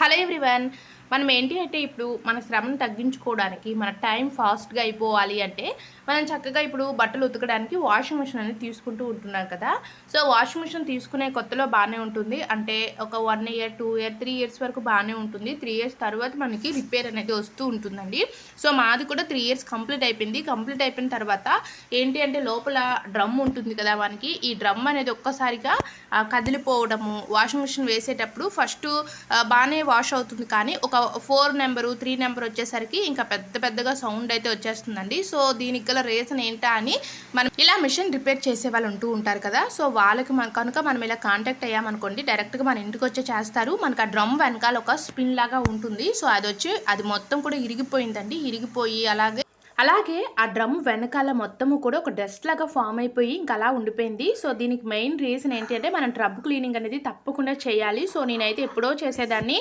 Hello everyone. మనం ఏంటి అంటే ఇప్పుడు మన శ్రమను తగ్గించుకోవడానికి మన టైం ఫాస్ట్గా అయిపోవాలి అంటే మనం చక్కగా ఇప్పుడు బట్టలు ఉతకడానికి వాషింగ్ మిషన్ అనేది తీసుకుంటూ ఉంటున్నాం కదా. సో వాషింగ్ మిషన్ తీసుకునే కొత్తలో బాగానే ఉంటుంది, అంటే ఒక 1 ఇయర్ 2 ఇయర్ 3 ఇయర్స్ వరకు బాగానే ఉంటుంది. 3 ఇయర్స్ తర్వాత మనకి రిపేర్ అనేది వస్తూ ఉంటుందండి. సో మాది కూడా 3 ఇయర్స్ కంప్లీట్ అయిపోయింది. కంప్లీట్ అయిపోయిన తర్వాత ఏంటి అంటే లోపల డ్రమ్ ఉంటుంది కదా, మనకి ఈ డ్రమ్ అనేది ఒక్కసారిగా కదిలిపోవడము, వాషింగ్ మిషన్ వేసేటప్పుడు ఫస్ట్ బాగానే వాష్ అవుతుంది, కానీ ఒక 4 నెంబరు 3 నెంబర్ వచ్చేసరికి ఇంకా పెద్దగా సౌండ్ అయితే వచ్చేస్తుందండి. సో దీనికి గల రీజన్ ఏంటా అని మనం ఇలా మిషన్ రిపేర్ చేసే వాళ్ళు ఉంటూ ఉంటారు కదా. సో వాళ్ళకి కనుక మనం ఇలా కాంటాక్ట్ అయ్యామనుకోండి, డైరెక్ట్గా మన ఇంటికి వచ్చి చేస్తారు. మనకు ఆ డ్రమ్ వెనకాల ఒక స్పిన్ లాగా ఉంటుంది. సో అది మొత్తం కూడా ఇరిగిపోయిందండి. ఇరిగిపోయి అలాగే ఆ డ్రమ్ వెనకాల మొత్తము కూడా ఒక డస్ట్ లాగా ఫామ్ అయిపోయి ఇంకా అలా ఉండిపోయింది. సో దీనికి మెయిన్ రీజన్ ఏంటి అంటే మనం డ్రమ్ క్లీనింగ్ అనేది తప్పకుండా చేయాలి. సో నేనైతే ఎప్పుడో చేసేదాన్ని.